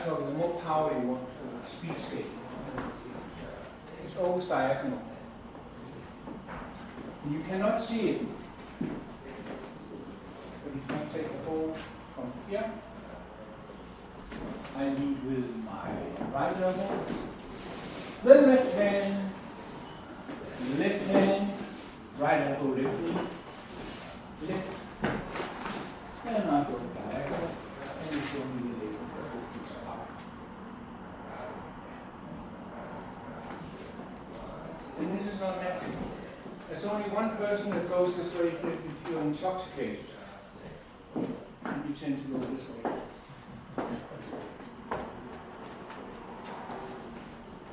talking, the more power you want, the speed scale. It's always diagonal. And you cannot see it. But if I take the ball from here, I lead with my right elbow, the left hand, right elbow, left knee, left, and I go diagonal, and you show me the leg of the whole piece of power. And this is not natural. There's only one person that goes this way if you're intoxicated. And you tend to go this way.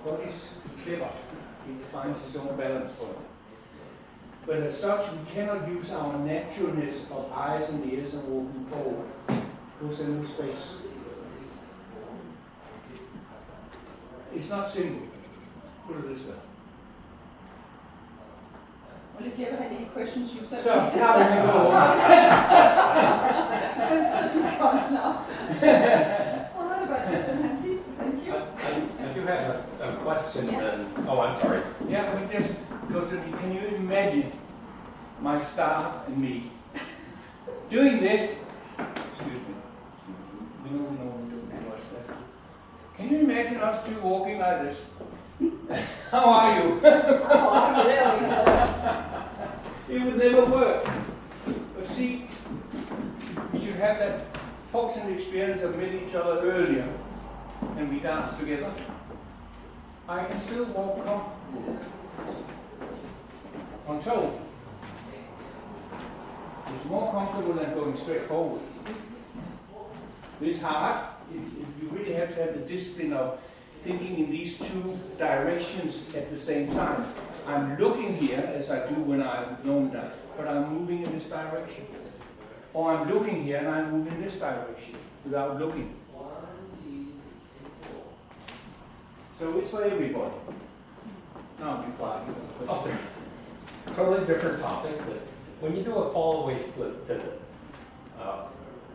God is clever. He finds his own balance point. But as such, we cannot use our naturalness of eyes and ears and walking forward, because there's no space. It's not simple. Put it this way. Well, if you ever had any questions, you said. So, how do we go on? I certainly can't now. Well, not about that, Nancy. Thank you. I do have a question Yeah. then. Oh, I'm sorry. Yeah, we just go to, can you imagine my star and me doing this? Excuse me. We know we do that. Can you imagine us two walking like this? How are you? Oh, I'm really good. It would never work. But see, we should have that fortunate experience of meeting each other earlier and we dance together. I can still walk comfortably on toe. It's more comfortable than going straight forward. It's hard. You really have to have the discipline of thinking in these two directions at the same time. I'm looking here as I do when I'm normally, but I'm moving in this direction. Or I'm looking here and I'm moving in this direction without looking. So it's for everybody. Now be quiet. Oh, totally different topic, but when you do a fall-away slip pivot,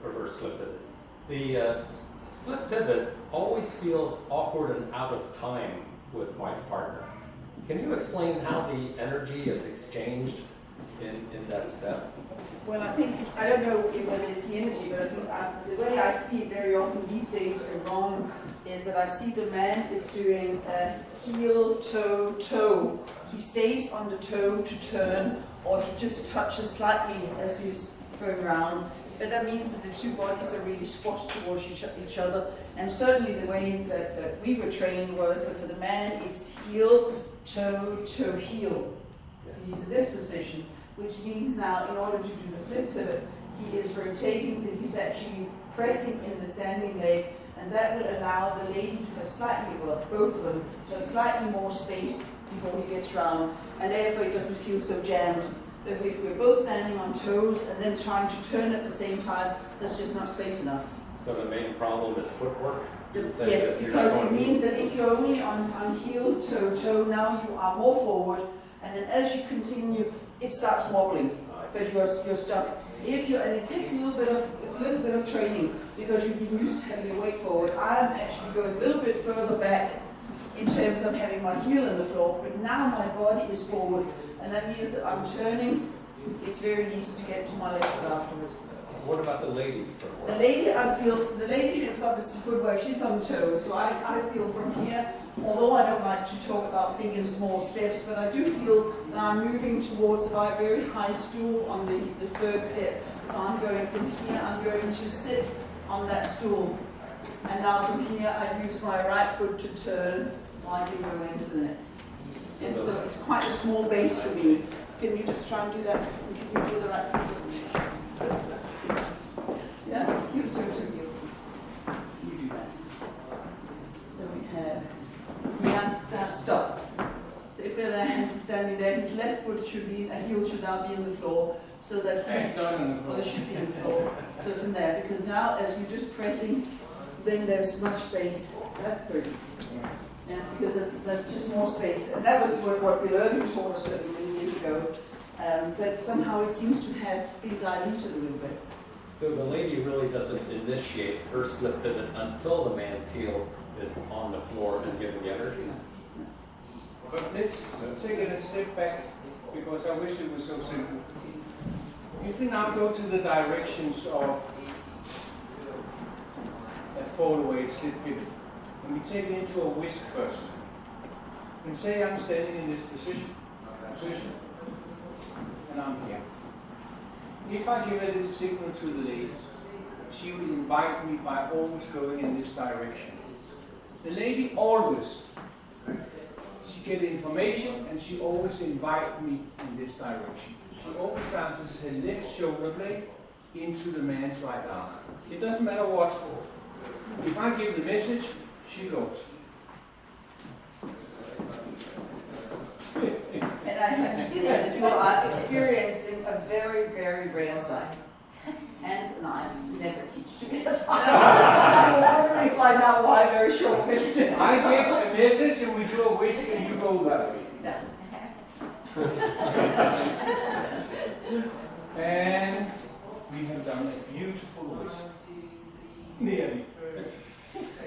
reverse slip pivot, the slip pivot always feels awkward and out of time with my partner. Can you explain how the energy is exchanged in that step? Well, I don't know whether it's the energy, but I think the way I see it very often these days wrong is that I see the man is doing a heel, toe, toe. He stays on the toe to turn, or he just touches slightly as he's going around. But that means that the two bodies are really squashed towards each other. And certainly the way that we were trained was that for the man it's heel, toe, toe, heel. So he's in this position, which means now in order to do the slip pivot, he is rotating, but he's actually pressing in the standing leg, and that would allow the lady to have slightly, well, both of them, to have slightly more space before he gets round, and therefore it doesn't feel so jammed. If we're both standing on toes and then trying to turn at the same time, there's just not space enough. So the main problem is footwork? Yes, because it means that if you're only on heel, toe, toe, now you are more forward, and then as you continue, it starts wobbling, but you're stuck. And it takes a little bit of training because you've been used to having your weight forward. I'm actually going a little bit further back in terms of having my heel in the floor, but now my body is forward, and that means that I'm turning. It's very easy to get to my left foot afterwards. What about the ladies' footwork? The lady has got this footwork, she's on toes, so I feel from here, although I don't like to talk about big and small steps, but I do feel that I'm moving towards a very high stool on the third step. So I'm going from here, I'm going to sit on that stool. And now from here, I use my right foot to turn, so I can go into the next. And so it's quite a small base for me. Can you just try and do that? And can you do the right foot? Yeah, you do it. You do that. So we have, now stop. So if the hands are standing there, his left foot should be, a heel should now be in the floor, so that It's not on the well, floor. it should be in the floor. So from there, because now as we're just pressing, then there's much space. That's good. Yeah, because there's just more space. And that was what we learned in taught us many years ago. But somehow it seems to have been diluted a little bit. So the lady really doesn't initiate her slip pivot until the man's heel is on the floor and giving energy. But let's take it a step back, because I wish it was so simple. If we now go to the directions of a fall-away slip pivot, and we take it into a whisk first, and say I'm standing in this position, and I'm here. If I give a little signal to the lady, she will invite me by always going in this direction. The lady always, she gets information and she always invites me in this direction. She always dances her left shoulder blade into the man's right arm. It doesn't matter what. If I give the message, she goes. And I have to say that you are experiencing a very, very rare sight. Hans and I never teach together. I find out why very short-lived. I give a message and we do a whisk and you go that way. And we have done a beautiful whisk. Nearly.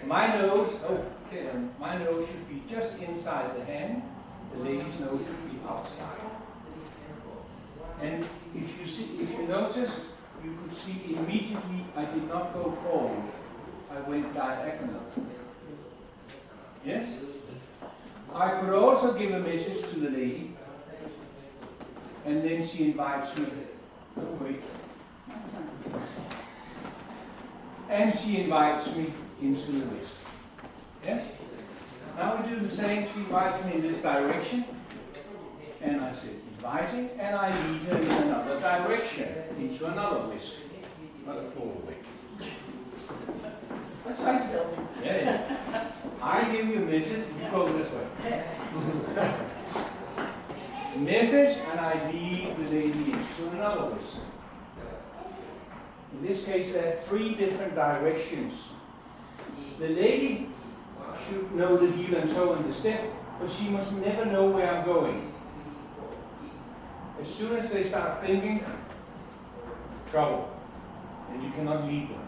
My nose should be just inside the hand. The lady's nose should be outside. And if you notice, you could see immediately I did not go forward. I went diagonal. Yes? I could also give a message to the lady, and then she invites me. Oh, wait. And she invites me into the whisk. Yes? Now we do the same. She invites me in this direction, and I said inviting, and I lead her in another direction, into another whisk, another forward. Let's try to help. Yeah. I give you a message, you go this way. Message, and I lead the lady into another whisk. In this case, there are 3 different directions. The lady should know the heel and toe and the step, but she must never know where I'm going. As soon as they start thinking, trouble, and you cannot lead them.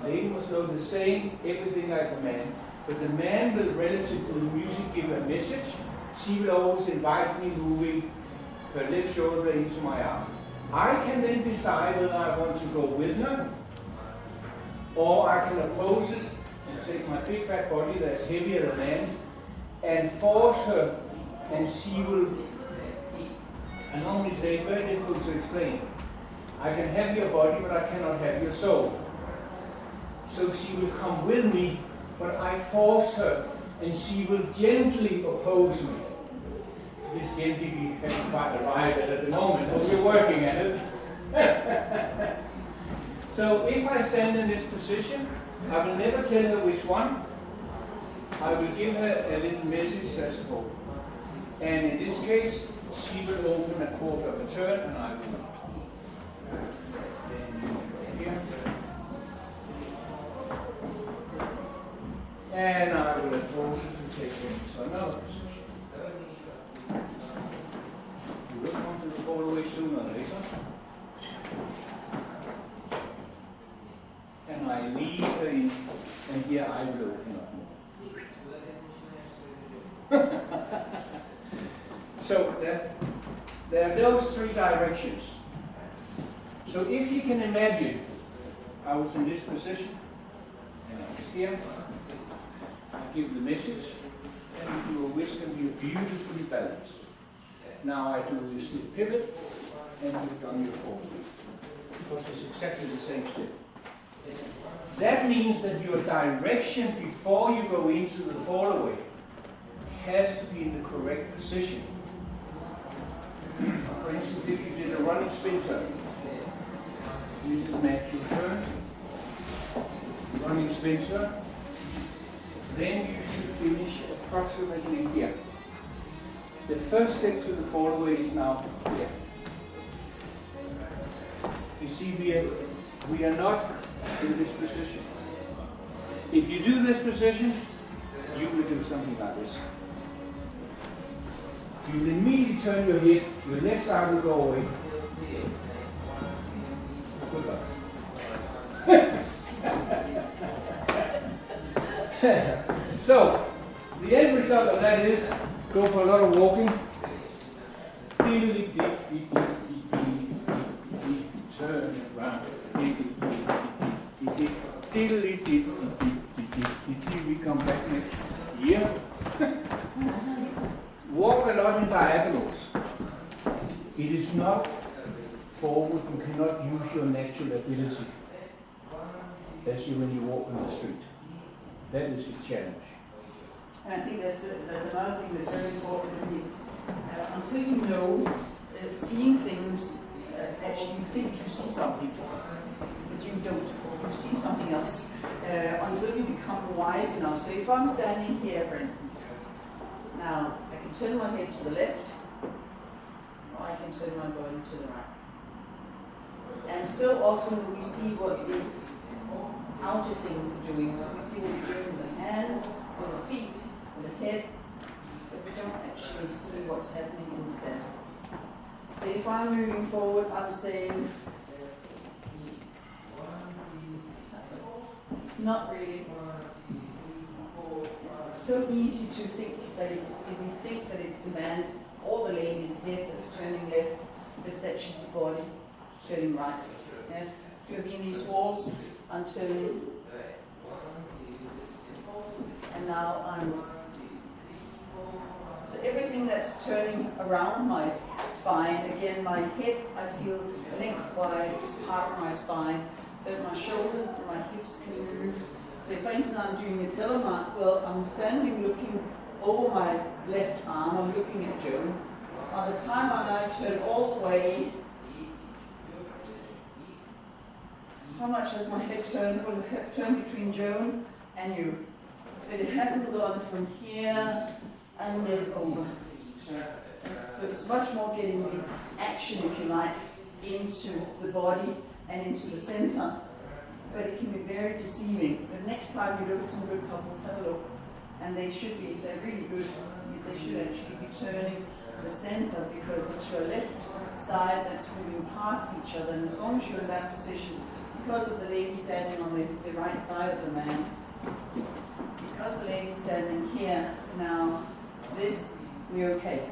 The lady must know the same, everything like the man, but the man will, relative to the music, give a message. She will always invite me moving her left shoulder into my arm. I can then decide whether I want to go with her, or I can oppose it and take my big fat body that's heavier than land and force her, and she will, I normally say, very difficult to explain. I can have your body, but I cannot have your soul. So she will come with me, but I force her, and she will gently oppose me. This gently we haven't quite arrived at the moment, but we're working at it. So if I stand in this position, I will never tell her which one. I will give her a little message that's called. And in this case, she will open a quarter of a turn, and I will not. Then here. And I will oppose her to take her into another position. You will come to the fall away sooner or later. And I lead her in, and here I will open up more. So there are those 3 directions. So if you can imagine, I was in this position, and I was here, I give the message, and we do a whisk and we are beautifully balanced. Now I do this slip pivot, and you've done your forward. Because it's exactly the same step. That means that your direction before you go into the fall away has to be in the correct position. For instance, if you did a running spin turn, this is an actual turn, running spin turn, then you should finish approximately here. The first step to the fall away is now here. You see, we are not in this position. If you do this position, you will do something like this. You will immediately turn your head, your left side will go away. Good luck. So, the end result of that is go for a lot of walking. Turn around. We come back next year. Walk a lot in diagonals. It is not forward. You cannot use your natural ability as you when you walk in the street. That is a challenge. And I think there's another thing that's very important. Until you know, seeing things, actually you think you see something, but you don't. You see something else. Until you become wise enough. So if I'm standing here, for instance, now I can turn my head to the left, or I can turn my body to the right. And so often we see what the outer things are doing. So we see what you're doing with the hands, with the feet, with the head, but we don't actually see what's happening in the center. So if I'm moving forward, I'm saying, not really. It's so easy to think that if we think that it's the man's or the lady's head that's turning left, but it's actually the body turning right. Yes? To be in these walls, I'm turning, and now I'm. So everything that's turning around my spine, again, my head, I feel lengthwise is part of my spine, but my shoulders and my hips can move. So for instance, I'm doing a telemark, well, I'm standing looking over my left arm, I'm looking at Joan. By the time I now turn all the way, how much has my head turned? Well, the head turned between Joan and you. But it hasn't gone from here and then over. So it's much more getting the action, if you like, into the body and into the center. But it can be very deceiving. But next time you look at some good couples, have a look. And they should be, if they're really good, they should actually be turning the center, because it's your left side that's moving past each other. And as long as you're in that position, because of the lady standing on the right side of the man, because the lady's standing here now, this, we're okay.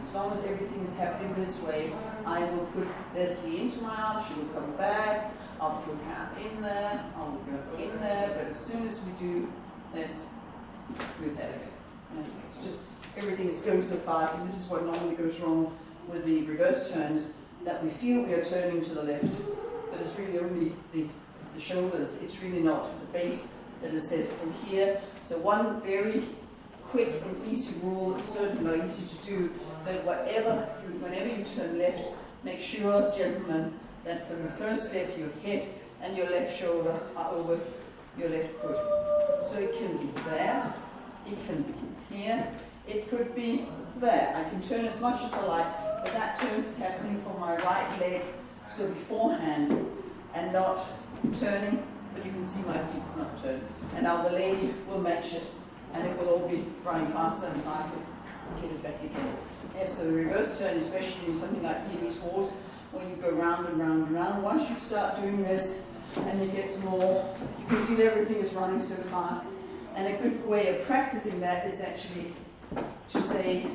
As long as everything is happening this way, I will put Leslie into my arm, she will come back, I'll put her in there, I'll go in there, but as soon as we do this, we've had it. And it's just, everything is going so fast, and this is what normally goes wrong with the reverse turns, that we feel we are turning to the left, but it's really only the shoulders, it's really not the base that is set from here. So one very quick and easy rule, it's certainly not easy to do, but whenever you turn left, make sure, gentlemen, that from the first step your head and your left shoulder are over your left foot. So it can be there, it can be here, it could be there. I can turn as much as I like, but that turn is happening from my right leg, so beforehand, and not turning, but you can see my feet not turn. And now the lady will match it, and it will all be running faster and faster. Get it back again. Yes, so the reverse turn, especially in something like Viennese waltz, where you go round and round and round. Once you start doing this, and it gets more, you can feel everything is running so fast. And a good way of practicing that is actually to say,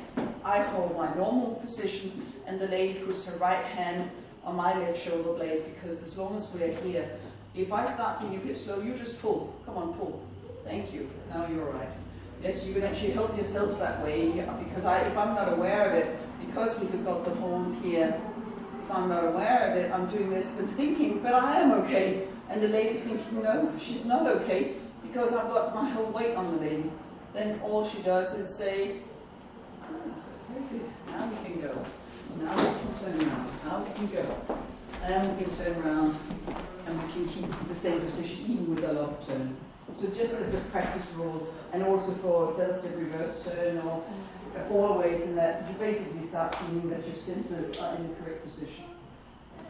I hold my normal position, and the lady puts her right hand on my left shoulder blade, because as long as we're here, if I start being a bit slow, you just pull. Come on, pull. Thank you. Now you're right. Yes, you can actually help yourself that way, because if I'm not aware of it, because we've got the hold here, if I'm not aware of it, I'm doing this and thinking, but I am okay. And the lady thinking, no, she's not okay, because I've got my whole weight on the lady. Then all she does is say, very good, now we can go. Now we can turn around, now we can go. And we can turn around, and we can keep the same position even with a lock turn. So just as a practice rule, and also for a Felsted reverse turn or always in that, you basically start feeling that your centers are in the correct position.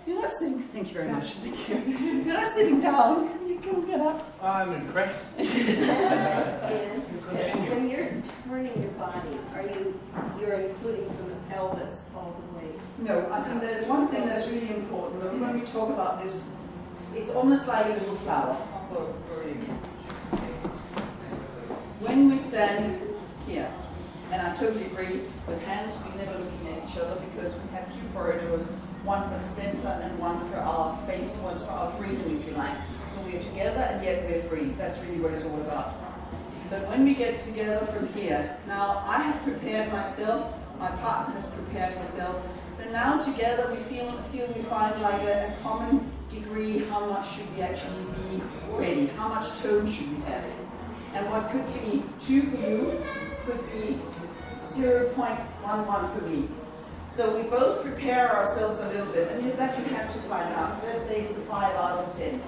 You're not sitting, thank you very much, thank you. You're not sitting down, you can get up. I'm impressed. And Continue. when you're turning your body, you're including from the pelvis all the way? No, I think there's one thing that's really important. When we talk about this It's almost like a little flower. When we stand here, and I totally agree with Hans, we're never looking at each other because we have two corridors, one for the center and one for our face, one's for our freedom, if you like. So we're together and yet we're free. That's really what it's all about. But when we get together from here, now I have prepared myself, my partner has prepared himself, but now together we feel we find like a common degree, how much should we actually be ready, how much tone should we have. And what could be 2 for you could be 0.11 for me. So we both prepare ourselves a little bit, and that you have to find out. So let's say it's a 5 out of 10.